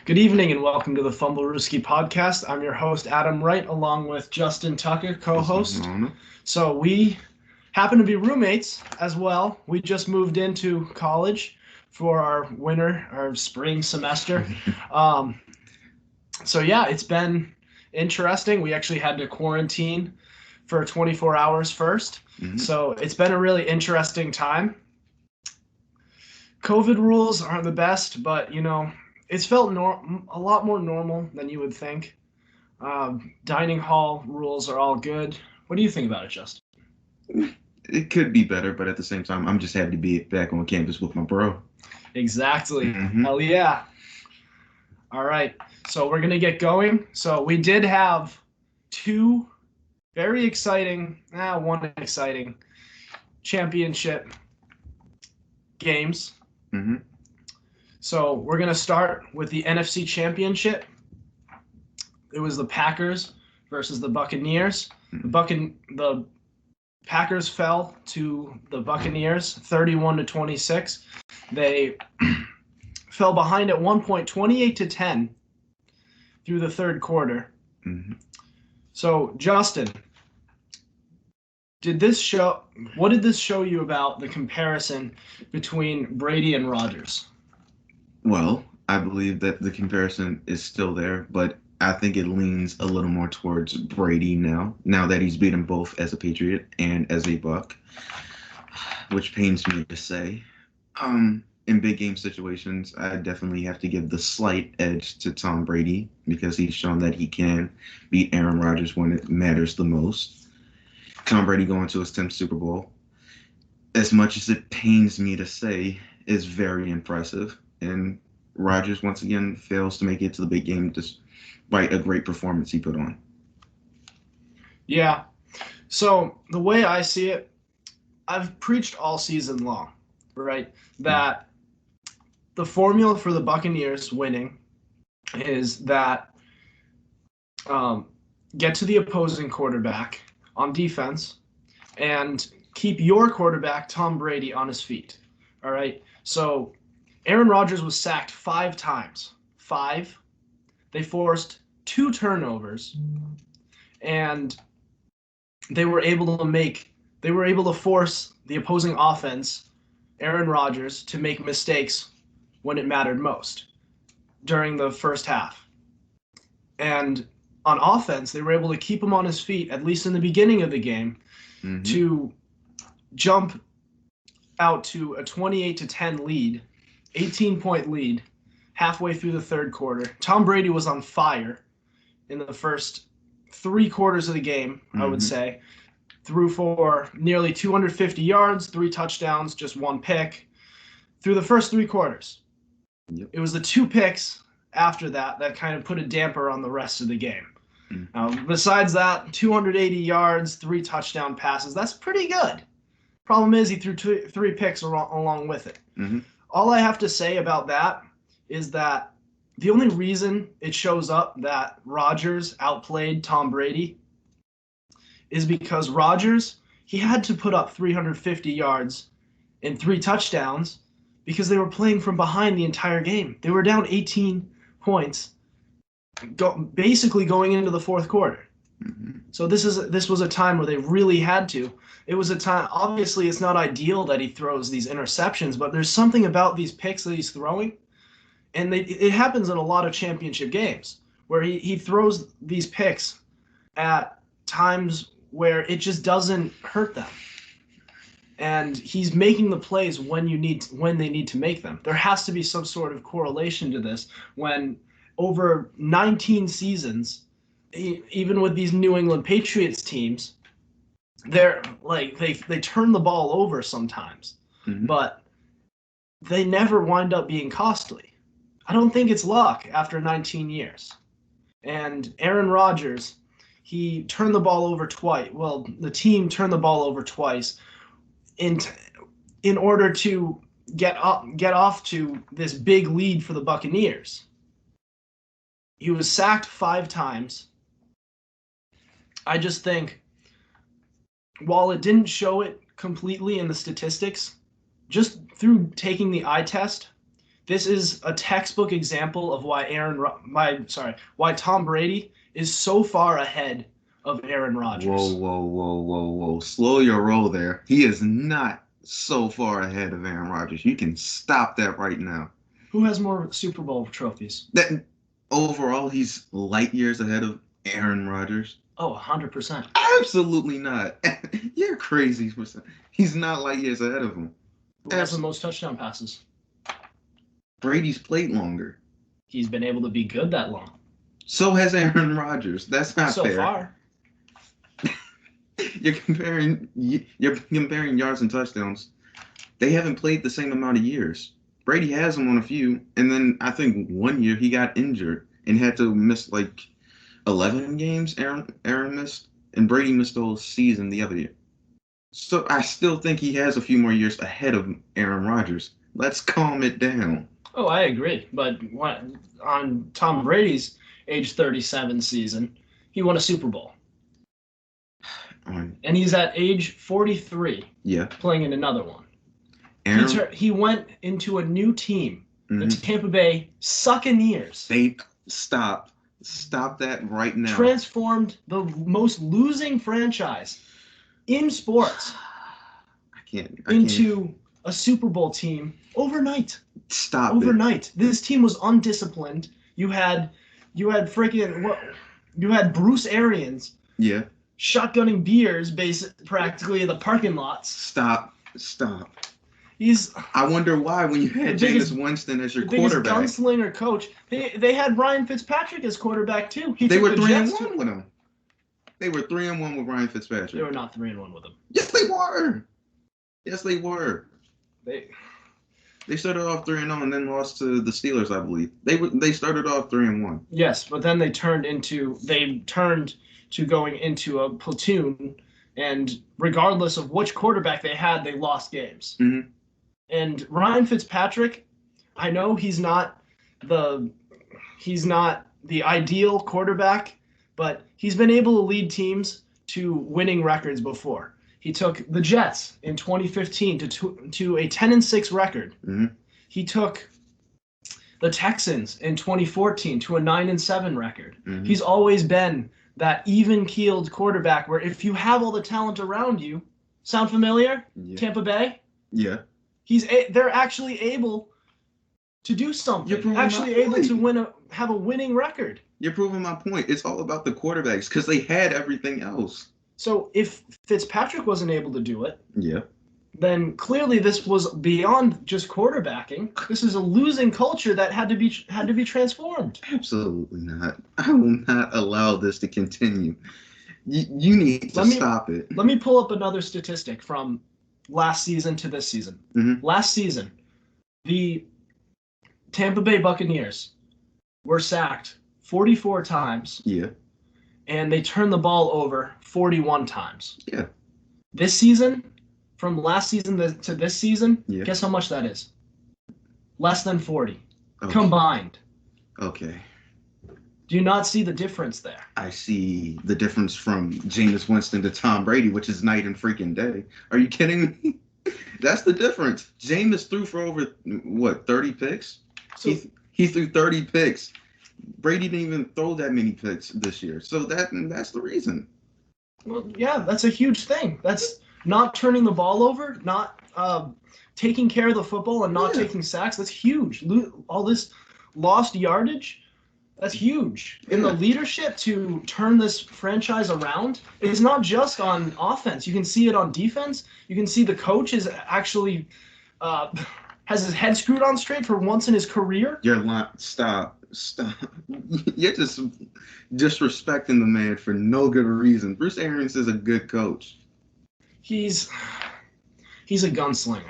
Good evening and welcome to the Fumblerooski Podcast. I'm your host, Adam Wright, along with Justin Tucker, co-host. So we happen to be roommates as well. We just moved into college for our spring semester. It's been interesting. We actually had to quarantine for 24 hours first. So it's been a really interesting time. COVID rules aren't the best, but it's felt a lot more normal than you would think. Dining hall rules are all good. What do you think about it, Justin? It could be better, but at the same time, I'm just happy to be back on campus with my bro. Exactly. Hell yeah. All right. So we're going to get going. So we did have one exciting championship games. So we're going to start with the NFC Championship. It was the Packers versus the Buccaneers. The Packers fell to the Buccaneers 31-26. They fell behind at one point 28-10 through the third quarter. So, Justin, what did this show you about the comparison between Brady and Rodgers? Well, I believe that the comparison is still there, but I think it leans a little more towards Brady now that he's beaten both as a Patriot and as a Buck, which pains me to say. In big game situations, I definitely have to give the slight edge to Tom Brady because he's shown that he can beat Aaron Rodgers when it matters the most. Tom Brady going to his 10th Super Bowl, as much as it pains me to say, is very impressive. And Rodgers, once again, fails to make it to the big game despite a great performance he put on. Yeah. So the way I see it, I've preached all season long, right, that the formula for the Buccaneers winning is that get to the opposing quarterback on defense and keep your quarterback, Tom Brady, on his feet. All right? So Aaron Rodgers was sacked 5 times. 5. They forced 2 turnovers, and they were able to force the opposing offense, Aaron Rodgers, to make mistakes when it mattered most during the first half. And on offense, they were able to keep him on his feet, at least in the beginning of the game, to jump out to a 28-10 lead, 18-point lead, halfway through the third quarter. Tom Brady was on fire in the first 3 quarters of the game, I would say. Threw for nearly 250 yards, 3 touchdowns, just 1 pick through the first 3 quarters. It was the 2 picks after that kind of put a damper on the rest of the game. Besides that, 280 yards, 3 touchdown passes. That's pretty good. Problem is he threw 3 picks along with it. All I have to say about that is that the only reason it shows up that Rodgers outplayed Tom Brady is because Rodgers, he had to put up 350 yards and 3 touchdowns because they were playing from behind the entire game. They were down 18 points basically going into the fourth quarter. So this was a time where they really had to. It was a time, obviously it's not ideal that he throws these interceptions, but there's something about these picks that he's throwing, and it happens in a lot of championship games where he throws these picks at times where it just doesn't hurt them. And he's making the plays when they need to make them. There has to be some sort of correlation to this when over 19 seasons, even with these New England Patriots teams, they turn the ball over sometimes, but they never wind up being costly. I don't think it's luck after 19 years. And Aaron Rodgers, he turned the ball over twice. Well, the team turned the ball over twice in order to get off to this big lead for the Buccaneers. He was sacked 5 times. I just think, while it didn't show it completely in the statistics, just through taking the eye test, This is a textbook example of why Tom Brady is so far ahead of Aaron Rodgers. Whoa. Slow your roll there. He is not so far ahead of Aaron Rodgers. You can stop that right now. Who has more Super Bowl trophies? Overall, he's light years ahead of Aaron Rodgers. Oh, 100%. Absolutely not. You're crazy. He's not light years ahead of him. Who has the most touchdown passes? Brady's played longer. He's been able to be good that long. So has Aaron Rodgers. That's not fair. So far. You're comparing yards and touchdowns. They haven't played the same amount of years. Brady has them on a few, and then I think 1 year he got injured and had to miss like 11 games. Aaron missed, and Brady missed the whole season the other year. So I still think he has a few more years ahead of Aaron Rodgers. Let's calm it down. Oh, I agree. But on Tom Brady's age 37 season, he won a Super Bowl. And he's at age 43. Yeah. Playing in another one. He went into a new team, the Tampa Bay Buccaneers. They stop that right now. Transformed the most losing franchise in sports into a Super Bowl team overnight. Overnight. This team was undisciplined. You had Bruce Arians. Yeah. Shotgunning beers practically in the parking lots. Stop. I wonder why when you had Jameis Winston as your quarterback. Biggest gunslinger coach. They had Ryan Fitzpatrick as quarterback too. They were 3-1 with him. They were 3-1 with Ryan Fitzpatrick. They were not 3-1 with him. Yes, they were. They started off 3-0 and then lost to the Steelers, I believe. They started off 3-1. Yes, but then they turned to going into a platoon, and regardless of which quarterback they had, they lost games. Mm-hmm. And Ryan Fitzpatrick, I know he's not the ideal quarterback, but he's been able to lead teams to winning records before. He took the Jets in 2015 to a 10-6 record. Mm-hmm. He took the Texans in 2014 to a 9-7 record. Mm-hmm. He's always been that even-keeled quarterback where if you have all the talent around you, sound familiar? Yeah. Tampa Bay? Yeah. They're actually able to do something. Actually able to have a winning record. You're proving my point. It's all about the quarterbacks because they had everything else. So if Fitzpatrick wasn't able to do it, yeah, then clearly this was beyond just quarterbacking. This is a losing culture that had to be transformed. Absolutely not. I will not allow this to continue. You need to stop it. Let me pull up another statistic from last season to this season. Mm-hmm. Last season, the Tampa Bay Buccaneers were sacked 44 times. Yeah. And they turned the ball over 41 times. Yeah. This season, from last season to this season, yeah. Guess how much that is? Less than 40 combined. Okay. Do you not see the difference there? I see the difference from Jameis Winston to Tom Brady, which is night and freaking day. Are you kidding me? That's the difference. Jameis threw for over, 30 picks? So, he threw 30 picks. Brady didn't even throw that many picks this year. So that's the reason. Well, yeah, that's a huge thing. That's not turning the ball over, not taking care of the football and not taking sacks. That's huge. All this lost yardage, that's huge. In the leadership to turn this franchise around, it's not just on offense. You can see it on defense. You can see the coach is actually has his head screwed on straight for once in his career. You're stop. You're just disrespecting the man for no good reason. Bruce Arians is a good coach. He's a gunslinger.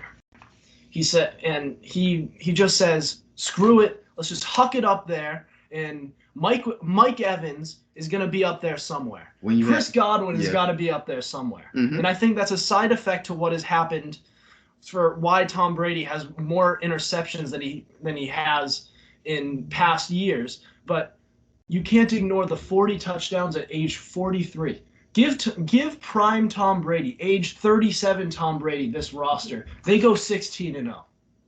He said, and he just says, screw it. Let's just huck it up there. And Mike Evans is going to be up there somewhere. Chris Godwin has got to be up there somewhere. Mm-hmm. And I think that's a side effect to what has happened for why Tom Brady has more interceptions than he has in past years. But you can't ignore the 40 touchdowns at age 43. Give prime Tom Brady, age 37 Tom Brady, this roster. They go 16-0.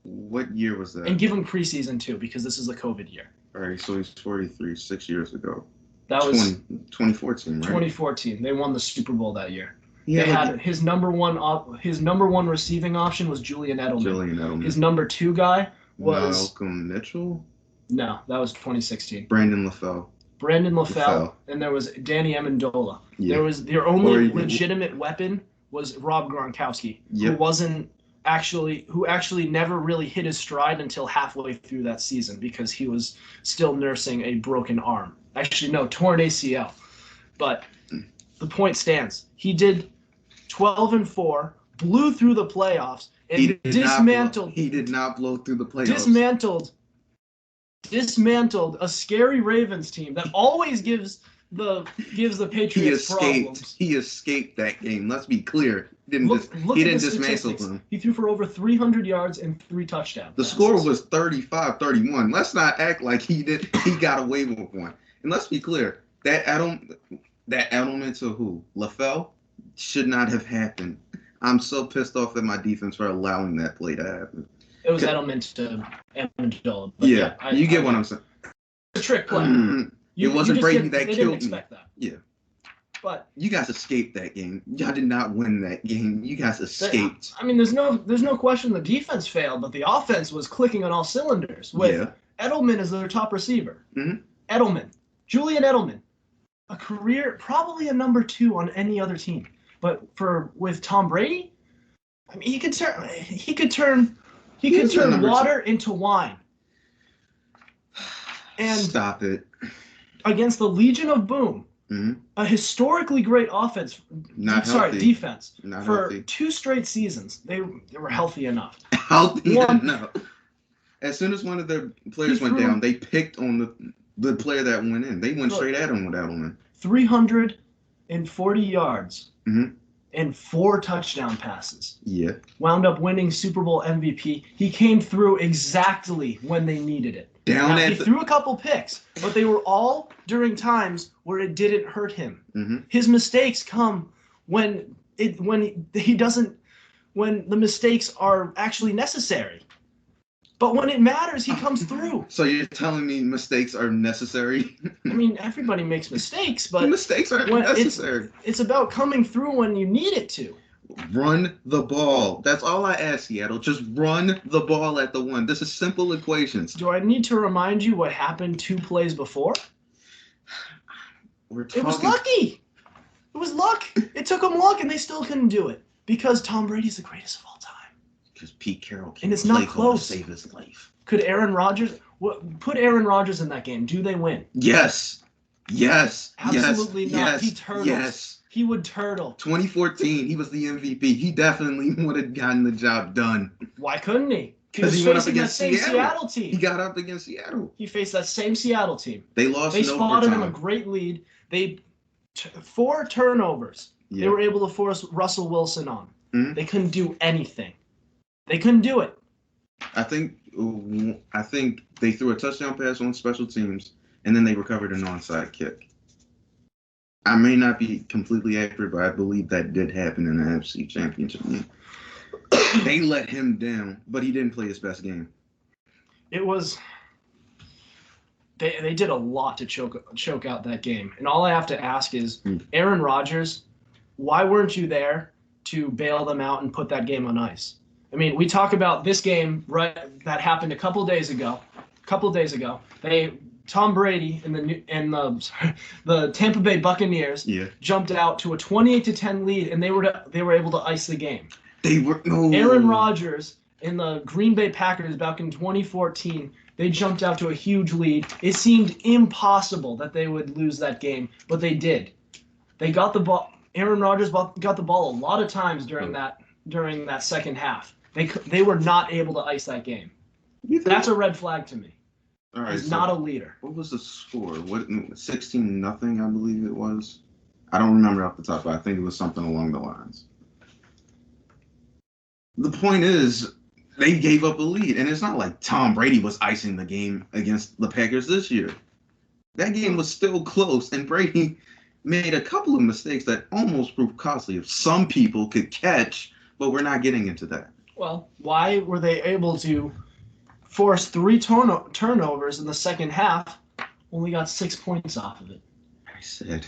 What year was that? And give him preseason too, because this is the COVID year. All right, so he's 43, 6 years ago. That was 2014, right? 2014. They won the Super Bowl that year. Yeah, they had his number one receiving option was Julian Edelman. His number 2 guy was Malcolm Mitchell. No, that was 2016. Brandon LaFell. And there was Danny Amendola. Yeah. There was their only legitimate weapon was Rob Gronkowski, yep. who actually never really hit his stride until halfway through that season because he was still nursing a broken arm. Actually, no, torn ACL. But the point stands. He did 12-4, blew through the playoffs, and dismantled. He did not blow through the playoffs. Dismantled a scary Ravens team that always gives the Patriots problems. He escaped that game. Let's be clear. He didn't dismantle them. He threw for over 300 yards and 3 touchdowns. The score was 35-31. Let's not act like he got away with one. And let's be clear. That Edelman to who? LaFell should not have happened. I'm so pissed off at my defense for allowing that play to happen. It was Edelman to Amendola. Yeah, you get what I'm saying. It's a trick play. It wasn't Brady that killed me. They didn't expect that. Yeah. But you guys escaped that game. Y'all did not win that game. You guys escaped. I mean, there's no question the defense failed, but the offense was clicking on all cylinders with Edelman as their top receiver. Mm-hmm. Julian Edelman, a career, probably a number 2 on any other team. But with Tom Brady, I mean, he could turn water into wine. And stop it. Against the Legion of Boom, a historically great defense. Not for healthy. 2 straight seasons, they were healthy enough. Enough. As soon as one of their players went down, they picked on the player that went in. They went straight at him with Edelman. 340 yards and 4 touchdown passes. Yeah. Wound up winning Super Bowl MVP. He came through exactly when they needed it. He threw a couple picks, but they were all during times where it didn't hurt him. His mistakes come when the mistakes are actually necessary. But when it matters, he comes through. So you're telling me mistakes are necessary? I mean, everybody makes mistakes, but mistakes aren't necessary. It's about coming through when you need it to. Run the ball. That's all I ask, Seattle. Just run the ball at the one. This is simple equations. Do I need to remind you what happened 2 plays before? It was lucky. It was luck. It took them luck, and they still couldn't do it because Tom Brady's the greatest of all time. Because Pete Carroll and it's not close. To save his life. Could Aaron Rodgers put Aaron Rodgers in that game? Do they win? Yes. Absolutely not. Yes. He turtles. Yes. He would turtle. 2014, he was the MVP. He definitely would have gotten the job done. Why couldn't he? Because he went up against that same Seattle team. He got up against Seattle. He faced that same Seattle team. They lost. They spotted him a great lead. 4 turnovers. Yeah. They were able to force Russell Wilson on. They couldn't do anything. They couldn't do it. I think they threw a touchdown pass on special teams, and then they recovered an onside kick. I may not be completely accurate, but I believe that did happen in the NFC Championship game. They let him down, but he didn't play his best game. It was. They did a lot to choke out that game, and all I have to ask is, Aaron Rodgers, why weren't you there to bail them out and put that game on ice? I mean, we talk about this game that happened a couple days ago. Tom Brady and the Tampa Bay Buccaneers jumped out to a 28-10 lead, and they were able to ice the game. Aaron Rodgers and the Green Bay Packers back in 2014, they jumped out to a huge lead. It seemed impossible that they would lose that game, but they did. They got the ball. Aaron Rodgers got the ball a lot of times during that second half. They were not able to ice that game. That's a red flag to me. All right, He's not a leader. What was the score? 16-0, I believe it was. I don't remember off the top, but I think it was something along the lines. The point is, they gave up a lead, and it's not like Tom Brady was icing the game against the Packers this year. That game was still close, and Brady made a couple of mistakes that almost proved costly. If some people could catch, but we're not getting into that. Well, why were they able to force 3 turnovers in the second half? Only got 6 points off of it. I said,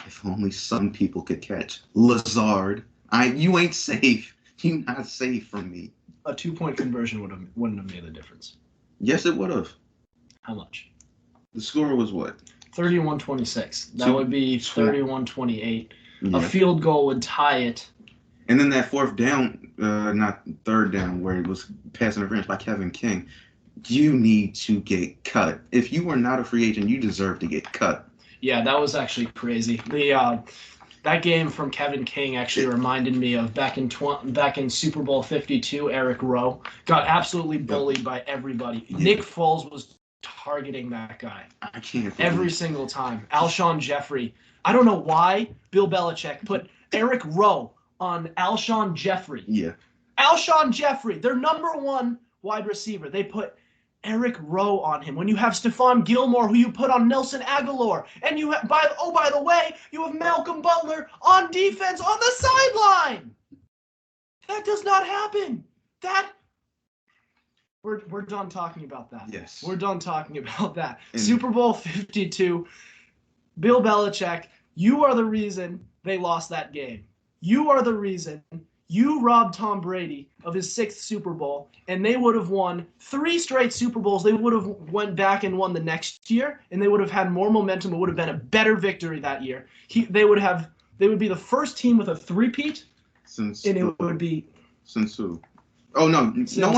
if only some people could catch Lazard. You ain't safe. You not safe from me. A 2-point conversion wouldn't have made a difference. Yes, it would have. How much? The score was what? 31-26. That would be 31-28. Yeah. A field goal would tie it. And then that fourth down, not third down, where it was pass interference by Kevin King. You need to get cut. If you were not a free agent, you deserve to get cut. Yeah, that was actually crazy. That game from Kevin King actually reminded me of back in Super Bowl 52. Eric Rowe got absolutely bullied by everybody. Yeah. Nick Foles was targeting that guy. I can't. Every single time. Alshon Jeffrey. I don't know why Bill Belichick put Eric Rowe on Alshon Jeffrey. Yeah. Alshon Jeffrey, their number 1 wide receiver. They put Eric Rowe on him when you have Stephon Gilmore, who you put on Nelson Aguilar, and you have by the way, you have Malcolm Butler on defense on the sideline. That does not happen. We're done talking about that. Yes. We're done talking about that. And Super Bowl 52. Bill Belichick, you are the reason they lost that game. You are the reason. You robbed Tom Brady of his 6th Super Bowl, and they would have won 3 straight Super Bowls. They would have went back and won the next year, and they would have had more momentum. It would have been a better victory that year. They would be the first team with a three-peat, since who? Oh no, no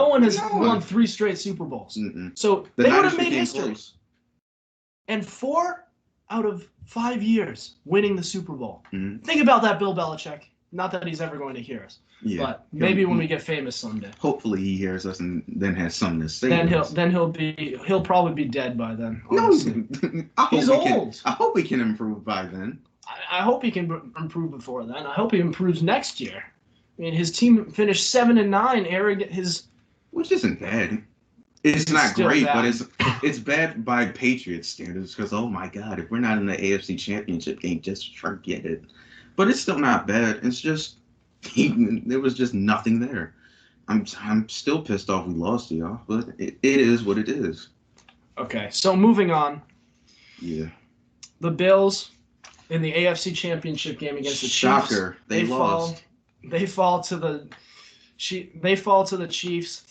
one has won 3 straight Super Bowls. Mm-mm. So The they would Niners have made became history. close. And 4 out of 5 years winning the Super Bowl. Mm-hmm. Think about that, Bill Belichick. Not that he's ever going to hear us, but maybe when we get famous someday. Hopefully he hears us and then has something to say. He'll probably be dead by then. No, he's old. I hope he can improve by then. I hope he can improve before then. I hope he improves next year. I mean, his team finished 7-9. Which isn't bad. It's not great, bad. But it's bad by Patriots standards because, oh my God, if we're not in the AFC Championship game, just forget it. But it's still not bad. It's just there was just nothing there. I'm still pissed off we lost to y'all, but it is what it is. Okay, so moving on. Yeah. The Bills in the AFC Championship game against the Chiefs. Shocker, they lost. They fall to the Chiefs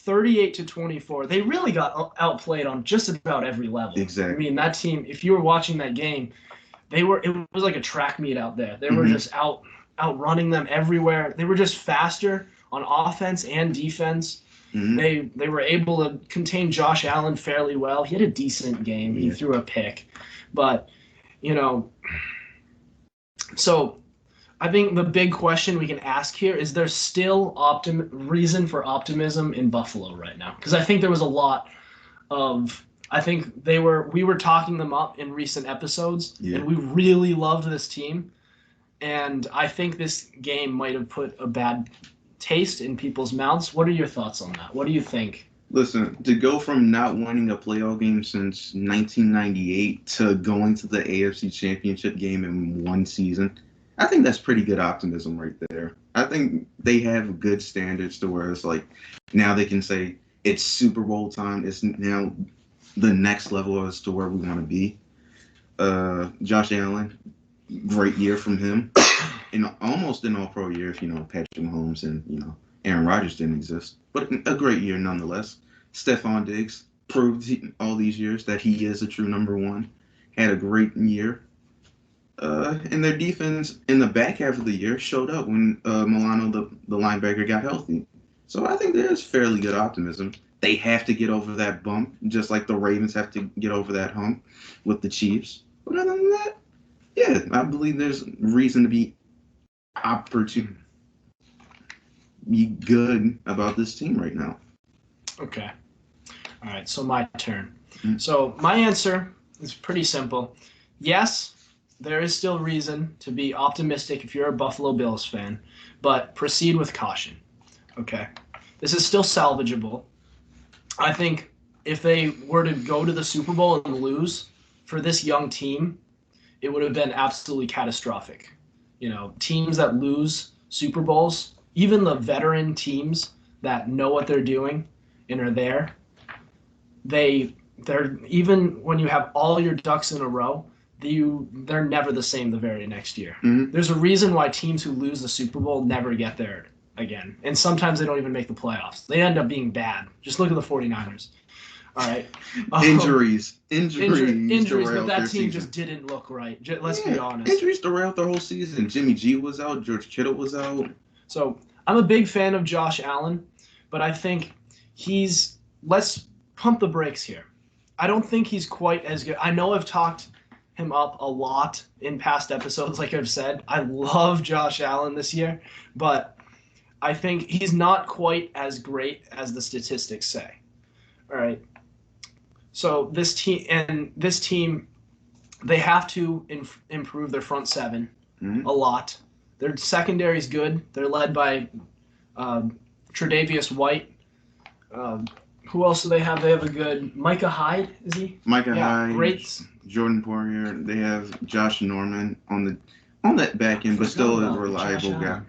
38-24. They really got outplayed on just about every level. Exactly. I mean, that team, if you were watching that game, it was like a track meet out there. They were just outrunning them everywhere. They were just faster on offense and defense. Mm-hmm. They were able to contain Josh Allen fairly well. He had a decent game. He threw a pick. But, so I think the big question we can ask here is there still reason for optimism in Buffalo right now? Because I think there was a lot of we were talking them up in recent episodes, and we really loved this team. And I think this game might have put a bad taste in people's mouths. What are your thoughts on that? What do you think? Listen, to go from not winning a playoff game since 1998 to going to the AFC Championship game in one season, I think that's pretty good optimism right there. I think they have good standards to where it's like now they can say it's Super Bowl time. It's now the next level as to where we want to be. Josh Allen, great year from him. And almost an all-pro year if, Patrick Mahomes and, Aaron Rodgers didn't exist. But a great year nonetheless. Stephon Diggs proved all these years that he is a true number one. Had a great year. And their defense in the back half of the year showed up when Milano, the linebacker, got healthy. So I think there's fairly good optimism. They have to get over that bump, just like the Ravens have to get over that hump with the Chiefs. But other than that, yeah, I believe there's reason to be good about this team right now. Okay. All right, so my turn. Mm-hmm. So my answer is pretty simple. Yes, there is still reason to be optimistic if you're a Buffalo Bills fan, but proceed with caution. Okay. This is still salvageable. I think if they were to go to the Super Bowl and lose for this young team, it would have been absolutely catastrophic. Teams that lose Super Bowls, even the veteran teams that know what they're doing and are there, they're even when you have all your ducks in a row, they're never the same the very next year. Mm-hmm. There's a reason why teams who lose the Super Bowl never get there again. And sometimes they don't even make the playoffs. They end up being bad. Just look at the 49ers. All right. Injuries, but that team just didn't look right. Let's be honest. Injuries derailed their whole season. Jimmy G was out. George Kittle was out. So I'm a big fan of Josh Allen, but I think let's pump the brakes here. I don't think he's quite as good. I know I've talked him up a lot in past episodes, like I've said. I love Josh Allen this year, but I think he's not quite as great as the statistics say. All right. So this team, they have to improve their front seven a lot. Their secondary is good. They're led by Tre'Davious White. Who else do they have? They have a good Micah Hyde. Is he? Micah Hyde. Great. Jordan Poirier. They have Josh Norman on that back end, but still a reliable guy.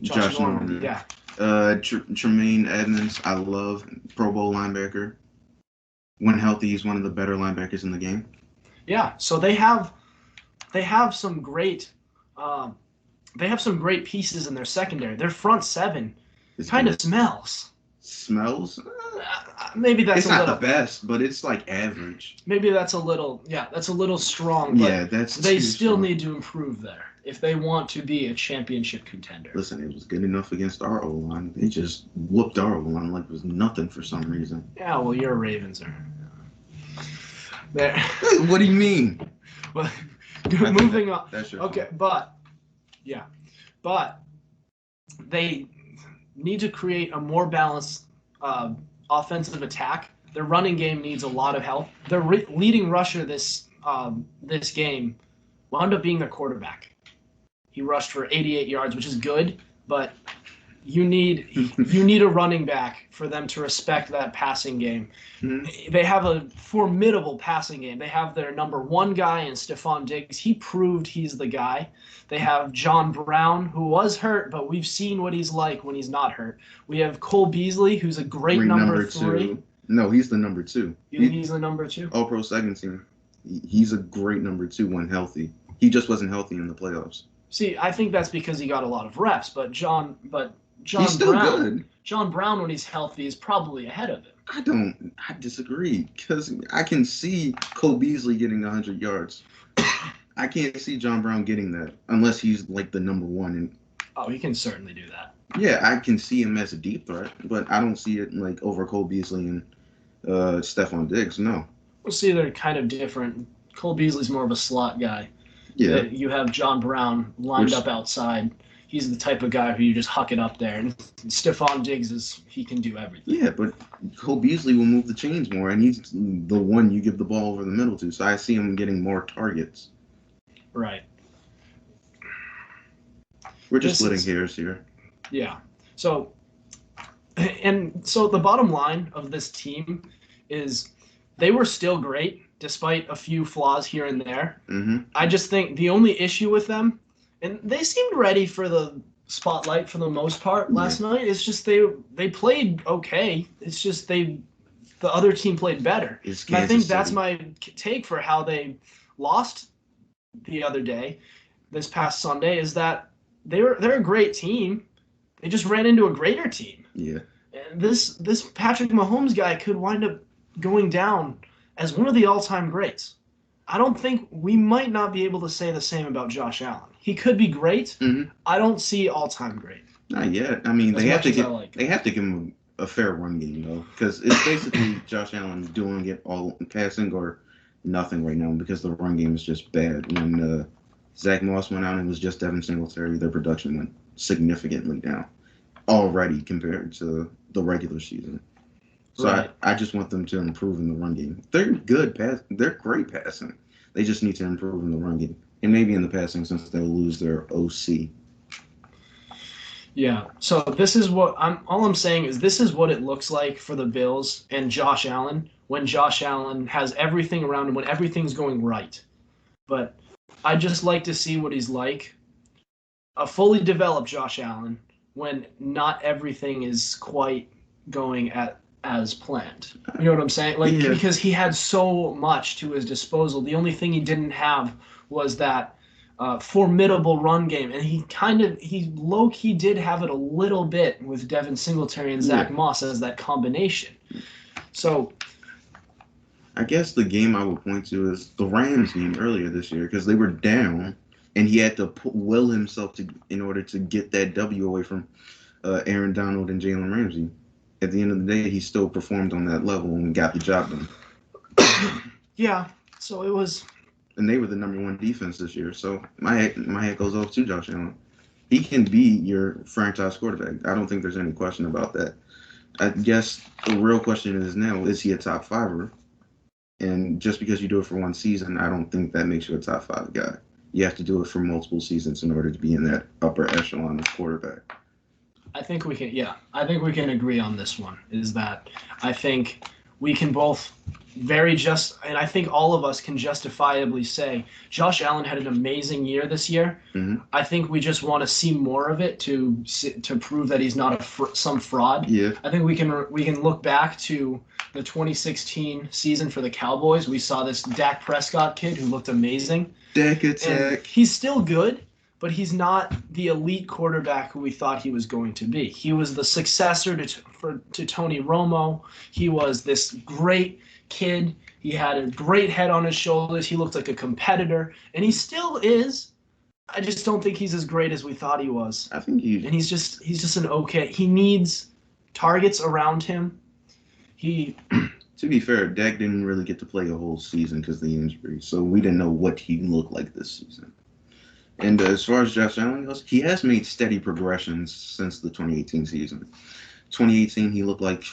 Josh Norman. Yeah. Tremaine Edmonds. I love Pro Bowl linebacker. When healthy, he's one of the better linebackers in the game. Yeah. So they have some great pieces in their secondary. Their front seven kind of smells. Smells? Maybe that's it's not the best, but it's like average. Maybe that's a little strong. But they still need to improve there if they want to be a championship contender. Listen, it was good enough against our O-line. They just whooped our O-line like it was nothing for some reason. Yeah, well, your Ravens are there. What do you mean? Well, moving on. That's your okay, fault. but they need to create a more balanced offensive attack. Their running game needs a lot of help. Their leading rusher this game wound up being their quarterback. He rushed for 88 yards, which is good, but you need a running back for them to respect that passing game. Mm-hmm. They have a formidable passing game. They have their number one guy in Stephon Diggs. He proved he's the guy. They have John Brown, who was hurt, but we've seen what he's like when he's not hurt. We have Cole Beasley, who's a great number 3. 2. No, he's the number 2. He's the number 2? All-Pro second team. He's a great number 2 when healthy. He just wasn't healthy in the playoffs. See, I think that's because he got a lot of reps, but John he's still Brown, good. John Brown, when he's healthy, is probably ahead of him. I disagree, because I can see Cole Beasley getting 100 yards. I can't see John Brown getting that unless he's like the number 1. He can certainly do that. Yeah, I can see him as a deep threat, but I don't see it like over Cole Beasley and Stephon Diggs. No. We'll see. They're kind of different. Cole Beasley's more of a slot guy. Yeah. You have John Brown lined up outside. He's the type of guy who you just huck it up there. And Stephon Diggs he can do everything. Yeah, but Cole Beasley will move the chains more, and he's the one you give the ball over the middle to. So I see him getting more targets. Right. We're just splitting hairs here. Yeah. So the bottom line of this team is they were still great despite a few flaws here and there. Mm-hmm. I just think the only issue with them, and they seemed ready for the spotlight for the most part last night. It's just they played okay. It's just the other team played better. And I think that's my take for how they lost the other day, this past Sunday, is that they're a great team. They just ran into a greater team. Yeah. And this Patrick Mahomes guy could wind up going down as one of the all-time greats. I don't think we might not be able to say the same about Josh Allen. He could be great. Mm-hmm. I don't see all-time great. Not yet. I mean, they have to give him a fair run game though, because it's basically Josh Allen doing it all passing or nothing right now because the run game is just bad. When Zach Moss went out and it was just Devin Singletary, their production went significantly down already compared to the regular season. So right. I just want them to improve in the run game. They're good they're great passing. They just need to improve in the run game. And maybe in the passing since they'll lose their OC. Yeah. So this is what all I'm saying is this is what it looks like for the Bills and Josh Allen when Josh Allen has everything around him, when everything's going right. But I just like to see what he's like. A fully developed Josh Allen when not everything is quite going as planned. You know what I'm saying? Like, Yeah. because he had so much to his disposal. The only thing he didn't have was that formidable run game, and he low-key did have it a little bit with Devin Singletary and Zach Moss as that combination. So I guess the game I would point to is the Rams game earlier this year because they were down, and he had to will himself in order to get that W away from Aaron Donald and Jalen Ramsey. At the end of the day, he still performed on that level and got the job done. Yeah, so it was. And they were the #1 defense this year. So my head goes off to Josh Allen. He can be your franchise quarterback. I don't think there's any question about that. I guess the real question is now, is he a top fiver? And just because you do it for one season, I don't think that makes you a top 5 guy. You have to do it for multiple seasons in order to be in that upper echelon of quarterback. I think we can agree on this one, is that I think we can both and I think all of us can justifiably say Josh Allen had an amazing year this year. Mm-hmm. I think we just want to see more of it to prove that he's not some fraud. Yeah. I think we can look back to the 2016 season for the Cowboys. We saw this Dak Prescott kid who looked amazing. Dak attack. And he's still good, but he's not the elite quarterback who we thought he was going to be. He was the successor to Tony Romo. He was this great kid. He had a great head on his shoulders. He looked like a competitor, and he still is. I just don't think he's as great as we thought he was. I think and he's just an okay. He needs targets around him. To be fair, Dak didn't really get to play a whole season because of the injury, so we didn't know what he looked like this season. And as far as Josh Allen goes, he has made steady progressions since the 2018 season. 2018, he looked like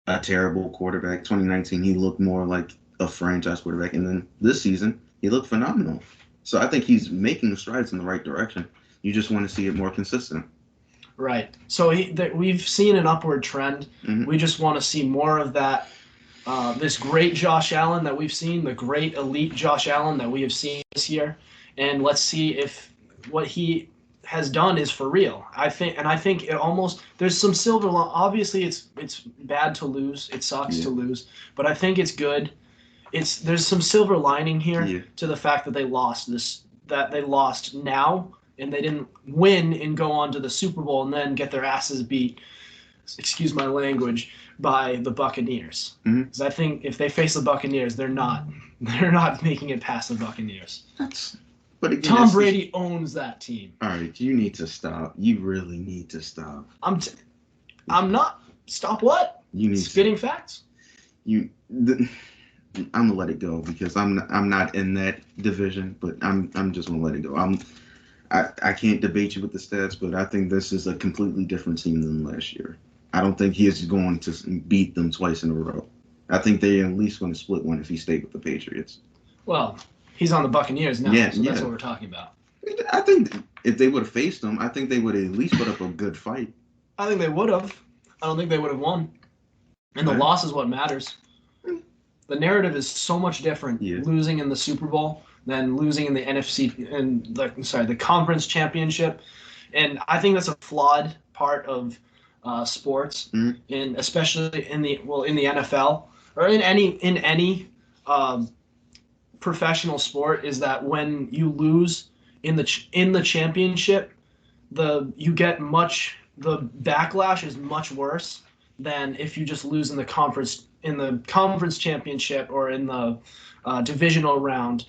a terrible quarterback. 2019, he looked more like a franchise quarterback. And then this season, he looked phenomenal. So I think he's making strides in the right direction. You just want to see it more consistent. Right. So we've seen an upward trend. Mm-hmm. We just want to see more of that. This great Josh Allen that we've seen, the great elite Josh Allen that we have seen this year. And let's see if what he has done is for real. I think it almost, there's some silver line. Obviously, it's bad to lose. It sucks to lose, but I think it's good. There's some silver lining here to the fact that they lost now, and they didn't win and go on to the Super Bowl and then get their asses beat. Excuse my language, by the Buccaneers. Because I think if they face the Buccaneers, they're not making it past the Buccaneers. But again, Tom Brady owns that team. All right, you need to stop. You really need to stop. I'm not. Stop what? You need spitting facts. I'm gonna let it go because I'm not in that division, but I'm just gonna let it go. I can't debate you with the stats, but I think this is a completely different team than last year. I don't think he is going to beat them twice in a row. I think they're at least going to split one if he stayed with the Patriots. Well, he's on the Buccaneers now, so that's what we're talking about. I think if they would have faced them, I think they would have at least put up a good fight. I think they would have. I don't think they would have won. And the loss is what matters. The narrative is so much different losing in the Super Bowl than losing in the NFC and the conference championship. And I think that's a flawed part of sports, and especially in the NFL or in any professional sport, is that when you lose in the championship, the backlash is much worse than if you just lose in the conference championship or in the divisional round.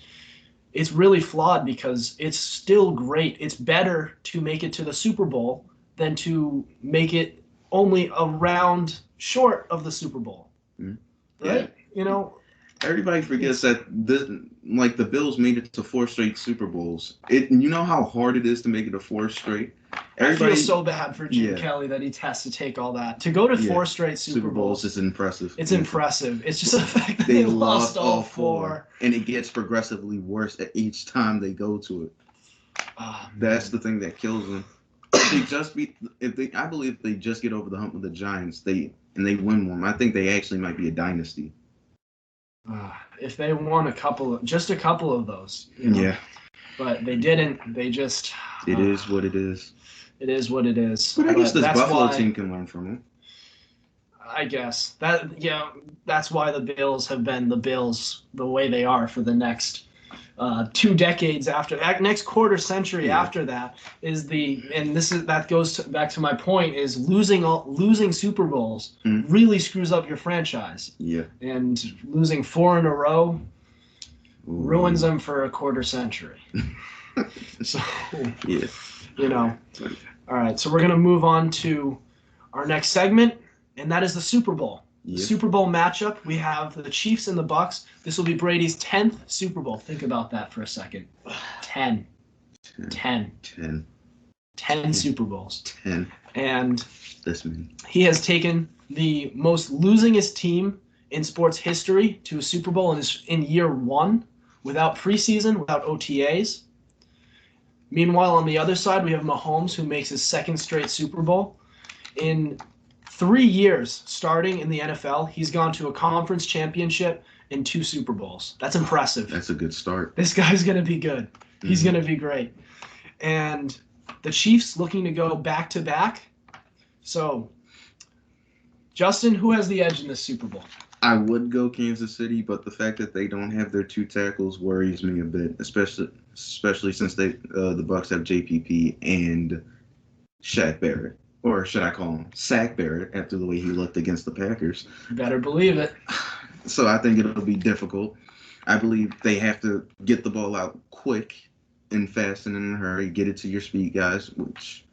It's really flawed because it's still great. It's better to make it to the Super Bowl than to make it only a round short of the Super Bowl. Right? Yeah. Everybody forgets that the Bills made it to 4 straight Super Bowls. You know how hard it is to make it to 4 straight? I feel so bad for Jim Kelly that he has to take all that. To go to 4 straight Super Bowls is impressive. It's impressive. It's just the fact that they lost all 4. And it gets progressively worse at each time they go to it. That's the thing that kills them. I believe if they just get over the hump with the Giants, and they win one, I think they actually might be a dynasty. If they won a couple of those, Yeah. But they didn't. They just. It is what it is. It is what it is. But I guess this that's Buffalo why, team can learn from him. I guess that's why the Bills have been the Bills the way they are for the next 2 decades after that. Next quarter century after that is that goes back to my point is losing Super Bowls really screws up your franchise. Yeah. And losing 4 in a row ruins them for a quarter century. So, yeah. All right, so we're going to move on to our next segment, and that is the Super Bowl. Yep. The Super Bowl matchup, we have the Chiefs and the Bucks. This will be Brady's 10th Super Bowl. Think about that for a second. 10 Super Bowls. 10. And this many. He has taken the most losingest team in sports history to a Super Bowl in year 1 without preseason, without OTAs. Meanwhile, on the other side, we have Mahomes, who makes his 2nd straight Super Bowl. In 3 years starting in the NFL, he's gone to a conference championship and 2 Super Bowls. That's impressive. That's a good start. This guy's going to be good. He's going to be great. And the Chiefs looking to go back-to-back. So, Justin, who has the edge in this Super Bowl? I would go Kansas City, but the fact that they don't have their 2 tackles worries me a bit, especially since the Bucks have JPP and Shaq Barrett. Or should I call him Sack Barrett after the way he looked against the Packers? Better believe it. So I think it'll be difficult. I believe they have to get the ball out quick and fast and in a hurry, get it to your speed guys, which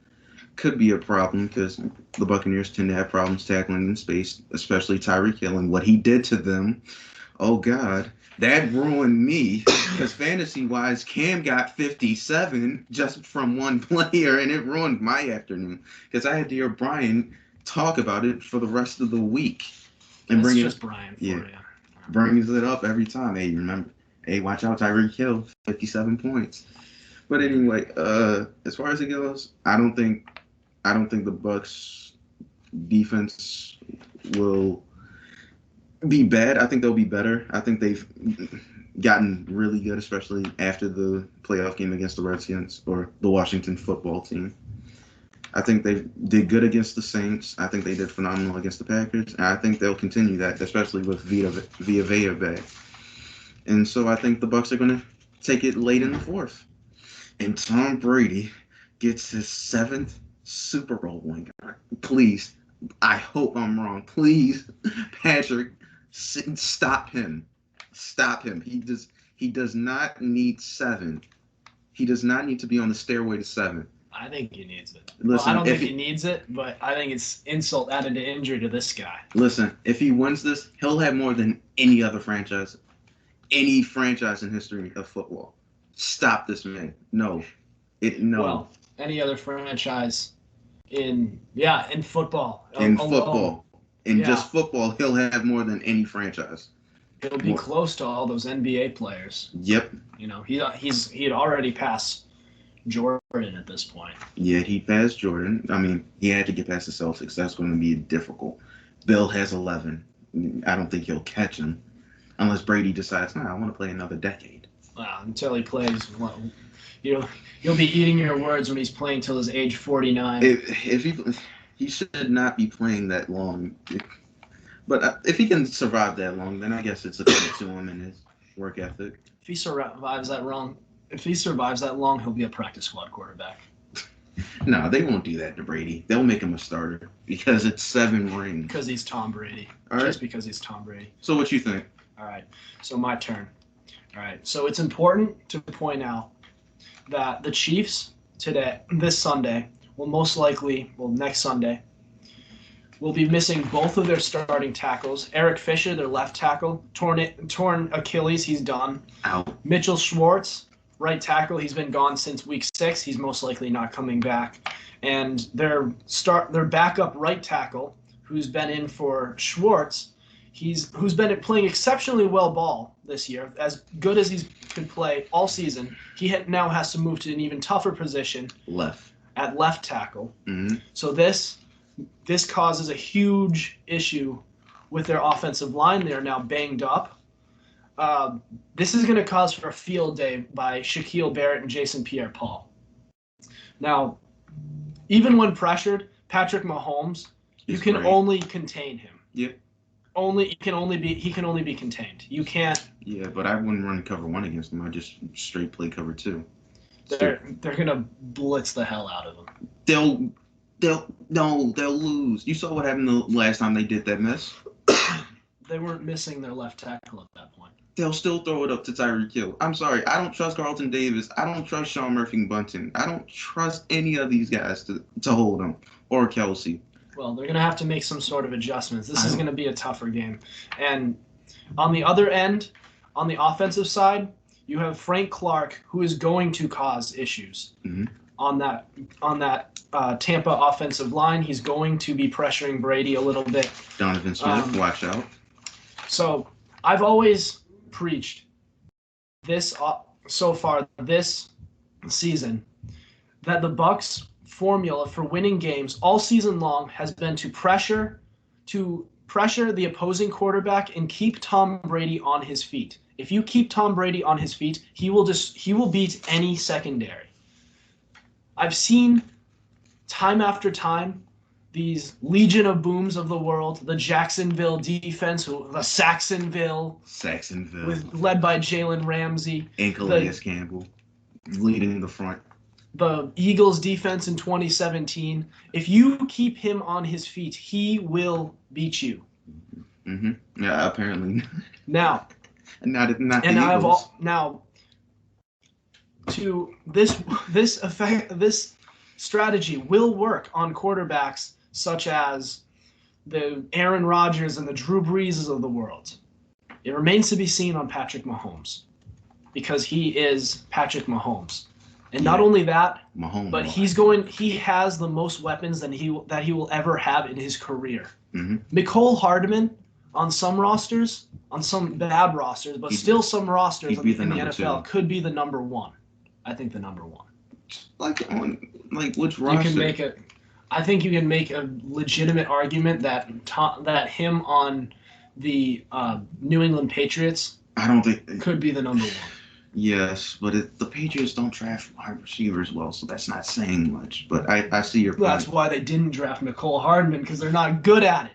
could be a problem because the Buccaneers tend to have problems tackling in space, especially Tyreek Hill and what he did to them. Oh, God. That ruined me because fantasy-wise, Cam got 57 just from one player, and it ruined my afternoon because I had to hear Brian talk about it for the rest of the week. And That's just Brian for you. Brings it up every time. Hey, remember? Hey, watch out, Tyreek Hill, 57 points. But anyway, as far as it goes, I don't think the Bucks defense will be bad. I think they'll be better. I think they've gotten really good, especially after the playoff game against the Redskins or the Washington football team. I think they did good against the Saints. I think they did phenomenal against the Packers. And I think they'll continue that, especially with Villa back. And so I think the Bucks are going to take it late in the 4th. And Tom Brady gets his 7th Super Bowl win. Please, I hope I'm wrong. Please, Patrick, stop him. Stop him. He does not need 7. He does not need to be on the stairway to 7. I think he needs it. Listen, I don't think he needs it, but I think it's insult added to injury to this guy. Listen, if he wins this, he'll have more than any other franchise, any franchise in history of football. Stop this man. No. Well, any other franchise in football. In football. Just football, he'll have more than any franchise. He'll be close to all those NBA players. Yep. He had already passed Jordan at this point. Yeah, he passed Jordan. I mean, he had to get past the Celtics. That's going to be difficult. Bill has 11. I don't think he'll catch him unless Brady decides, I want to play another decade. Until he plays, you'll be eating your words when he's playing till his age 49. If he should not be playing that long. But if he can survive that long, then I guess it's a credit to him and his work ethic. If he survives that long, he'll be a practice squad quarterback. No, they won't do that to Brady. They'll make him a starter because it's 7 rings. Because he's Tom Brady. All right. Just because he's Tom Brady. So what you think? All right. So my turn. All right. So it's important to point out that the Chiefs this Sunday, next Sunday, will be missing both of their starting tackles. Eric Fisher, their left tackle, torn Achilles, he's done. Ow. Mitchell Schwartz, right tackle, he's been gone since week 6. He's most likely not coming back. And their backup right tackle, who's been in for Schwartz, who's been playing exceptionally well ball this year, as good as he's been play all season. He now has to move to an even tougher position at left tackle. Mm-hmm. So this causes a huge issue with their offensive line. They are now banged up. This is going to cause for a field day by Shaquille Barrett and Jason Pierre-Paul. Now, even when pressured, Patrick Mahomes, you can only contain him. Yep. He can only be contained. You can't. Yeah, but I wouldn't run cover 1 against him. I just straight play cover 2. They're gonna blitz the hell out of him. They'll lose. You saw what happened the last time they did that mess. They weren't missing their left tackle at that point. They'll still throw it up to Tyreek Hill. I'm sorry. I don't trust Carlton Davis. I don't trust Sean Murphy-Bunting. I don't trust any of these guys to hold them. Or Kelsey. Well, they're going to have to make some sort of adjustments. This is going to be a tougher game. And on the other end, on the offensive side, you have Frank Clark, who is going to cause issues on that Tampa offensive line. He's going to be pressuring Brady a little bit. Donovan Smith, watch out. So I've always preached this so far this season that the Bucs formula for winning games all season long has been to pressure the opposing quarterback and keep Tom Brady on his feet. If you keep Tom Brady on his feet, he will beat any secondary. I've seen time after time these Legion of Booms of the world, the Jacksonville defense, the Saxonville, led by Jalen Ramsey, and Calais Campbell leading the front. The Eagles defense in 2017. If you keep him on his feet, he will beat you. Yeah, apparently. Now, not the and Eagles. This strategy will work on quarterbacks such as the Aaron Rodgers and the Drew Breeses of the world. It remains to be seen on Patrick Mahomes, because he is Patrick Mahomes. And not only that, but he has the most weapons that he will ever have in his career. Mecole Hardman on some rosters, on some bad rosters, but still some rosters in the NFL could be the number 1. I think the number 1. Like which roster? I think you can make a legitimate argument that him on the New England Patriots could be the number 1. Yes, but the Patriots don't draft wide receivers well, so that's not saying much. But I see your point. That's why they didn't draft Mecole Hardman, because they're not good at it.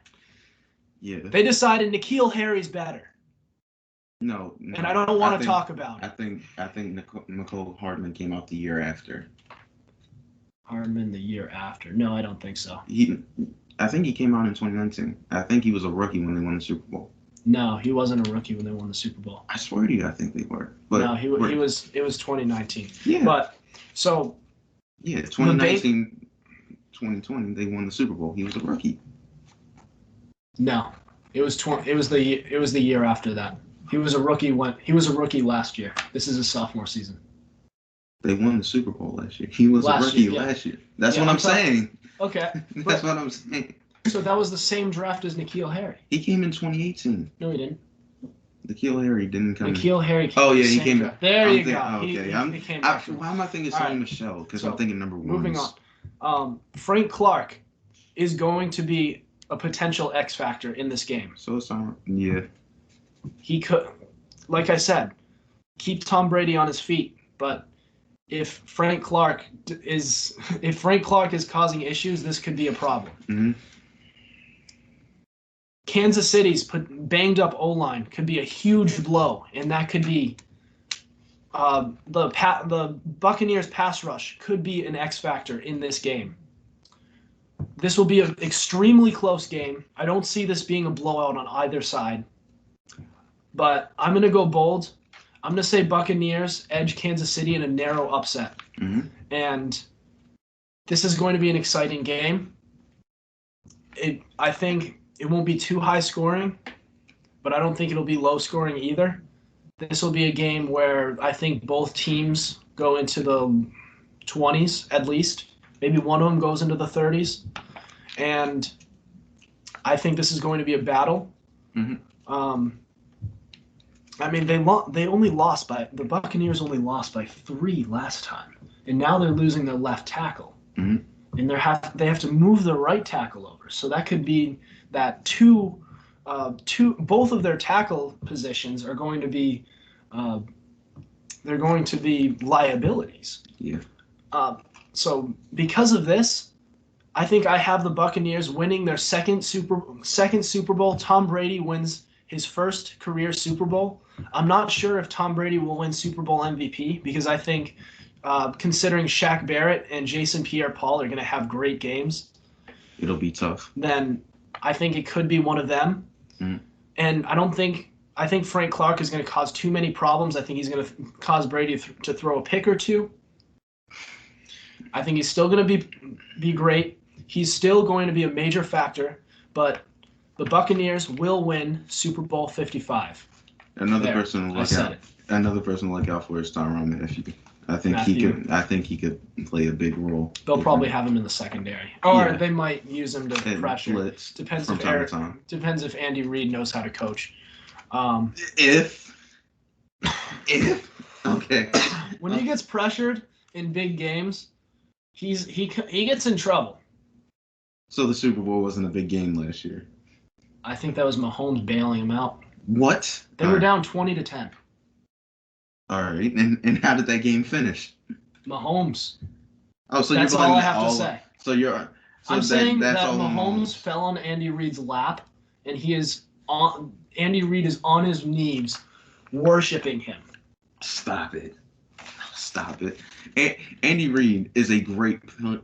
Yeah. They decided N'Keal Harry's better. No. And I don't want to talk about it. I think Mecole Hardman came out the year after. Hardman the year after? No, I don't think so. I think he came out in 2019. I think he was a rookie when they won the Super Bowl. No, he wasn't a rookie when they won the Super Bowl. I swear to you, I think they were. But no, he was. It was 2019. Yeah. But so. Yeah, 2019, 2020, they won the Super Bowl. He was a rookie. No, it was the year after that. He was a rookie last year. This is his sophomore season. They won the Super Bowl last year. He was a rookie last year. That's what I'm saying. Okay. That's what I'm saying. So that was the same draft as N'Keal Harry. He came in 2018. No, he didn't. N'Keal Harry didn't come. N'Keal Harry came. Oh yeah, he came. There you go. Okay, why am I thinking Sonny Michel? Because I'm thinking number 1. Moving on. Frank Clark is going to be a potential X factor in this game. So yeah. He could, like I said, keep Tom Brady on his feet, but if Frank Clark is causing issues, this could be a problem. Kansas City's banged up O-line could be a huge blow, and that could be the Buccaneers pass rush could be an X factor in this game. This will be an extremely close game. I don't see this being a blowout on either side, but I'm going to go bold. I'm going to say Buccaneers edge Kansas City in a narrow upset. And this is going to be an exciting game. I think it won't be too high scoring, but I don't think it'll be low scoring either. This will be a game where I think both teams go into the 20s at least. Maybe one of them goes into the 30s. And I think this is going to be a battle. I mean, the Buccaneers only lost by 3 last time, and now they're losing their left tackle, and they have to move their right tackle over. So that could be that both of their tackle positions are going to be liabilities. Yeah. So because of this, I think I have the Buccaneers winning their second Super Bowl. Tom Brady wins his first career Super Bowl. I'm not sure if Tom Brady will win Super Bowl MVP because I think considering Shaq Barrett and Jason Pierre-Paul are going to have great games, it'll be tough. Then I think it could be one of them. Mm. And I think Frank Clark is going to cause too many problems. I think he's going to cause Brady to throw a pick or two. I think he's still going to be great. He's still going to be a major factor, but the Buccaneers will win Super Bowl 55. Another person to look out for is Tyrann Mathieu. I think he could play a big role. They'll probably have him in the secondary, or they might use him to pressure. Blitz depends from time to time. Depends if Andy Reid knows how to coach. If okay. When he gets pressured in big games, he gets in trouble. So the Super Bowl wasn't a big game last year. I think that was Mahomes bailing him out. What? They were down 20-10. All right, and how did that game finish? Mahomes. Oh, so that's you're all I have to say. I'm saying that Mahomes fell on Andy Reid's lap, and Andy Reid is on his knees, worshiping him. Stop it. Andy Reid is a great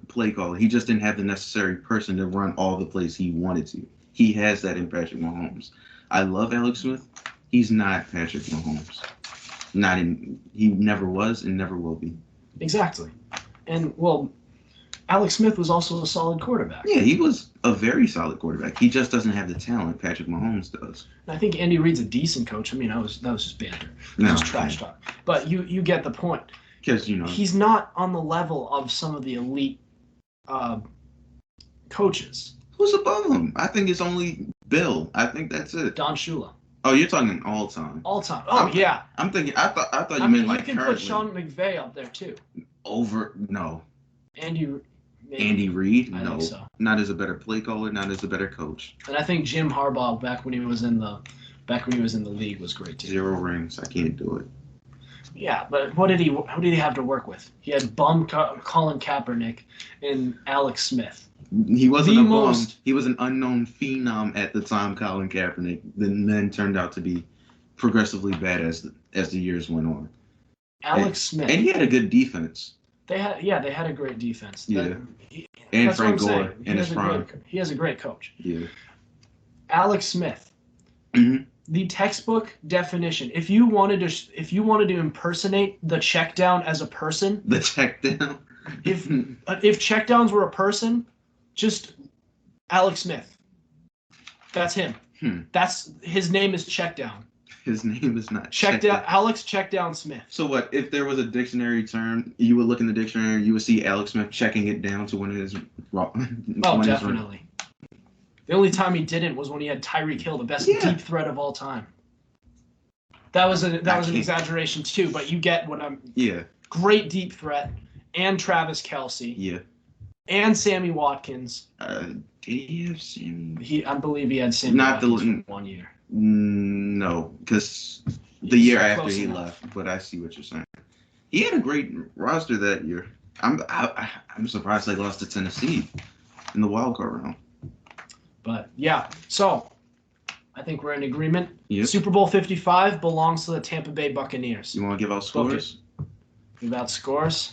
play caller. He just didn't have the necessary person to run all the plays he wanted to. He has that in Patrick Mahomes. I love Alex Smith. He's not Patrick Mahomes. He never was and never will be. Exactly. And, Alex Smith was also a solid quarterback. Yeah, he was a very solid quarterback. He just doesn't have the talent Patrick Mahomes does. And I think Andy Reid's a decent coach. I mean, that was just banter. That was trash talk. But you get the point. Because, he's not on the level of some of the elite coaches. Who's above him? I think it's only Bill. I think that's it. Don Shula. Oh, you're talking all time. All time. Oh, yeah. I'm thinking. I thought you meant like you can currently. Put Sean McVay up there too. No. Andy Reid? I No. think so. Not as a better play caller. Not as a better coach. And I think Jim Harbaugh back when he was in the league was great too. 0 rings. I can't do it. Yeah, but who did he have to work with? He had bum Colin Kaepernick and Alex Smith. He wasn't a bum. He was an unknown phenom at the time, Colin Kaepernick, then turned out to be progressively bad as the years went on. Alex Smith. And he had a good defense. They had a great defense. Yeah. And Frank Gore in his prime. He has a great coach. Yeah. Alex Smith. Mm-hmm. The textbook definition. If you wanted to impersonate the check down as a person. The check down. If check downs were a person, just Alex Smith. That's him. That's his name is check down. His name is not check down. Alex check down Smith. So what if there was a dictionary term? You would look in the dictionary. You would see Alex Smith checking it down to one of his. Definitely. The only time he didn't was when he had Tyreek Hill, the best deep threat of all time. That was an exaggeration too, but you get what I'm. Yeah. Great deep threat, and Travis Kelce. Yeah. And Sammy Watkins. Did he have Sammy? I believe he had Sammy Watkins for 1 year. No, because the year after he left. But I see what you're saying. He had a great roster that year. I'm surprised they lost to Tennessee in the wild card round. But yeah, so I think we're in agreement. Yep. Super Bowl 55 belongs to the Tampa Bay Buccaneers. You want to give out scores? Give out scores.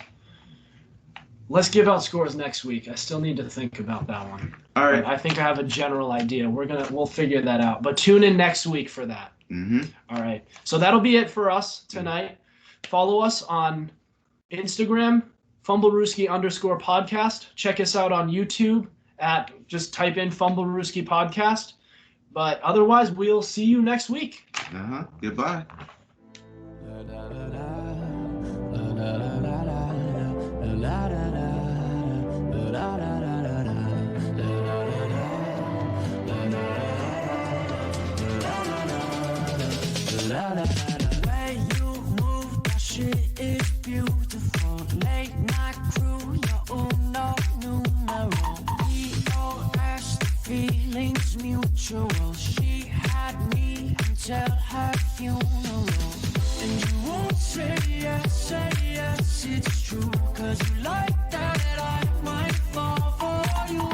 Let's give out scores next week. I still need to think about that one. All right. But I think I have a general idea. We'll figure that out. But tune in next week for that. Mm-hmm. All right. So that'll be it for us tonight. Follow us on Instagram, Fumblerooski_podcast. Check us out on YouTube just type in Fumblerooski Podcast. But otherwise, we'll see you next week. Goodbye. Way you move, that shit is beautiful. Late night crew, you're no numero. We all asked the feelings mutual. She had me until her funeral. And you won't say yes, it's true. 'Cause you like that I might fall for you.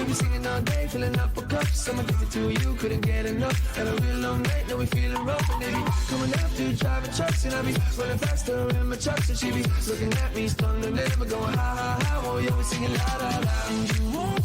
be singing all day, filling up a cup. I'm addicted to you, couldn't get enough. Had a real long night, now we feeling rough. And they be coming after, driving trucks. And I be running faster in my trucks. And she be looking at me, stunned and never going ha ha ha. Oh, yeah, we singing la la la. And you won't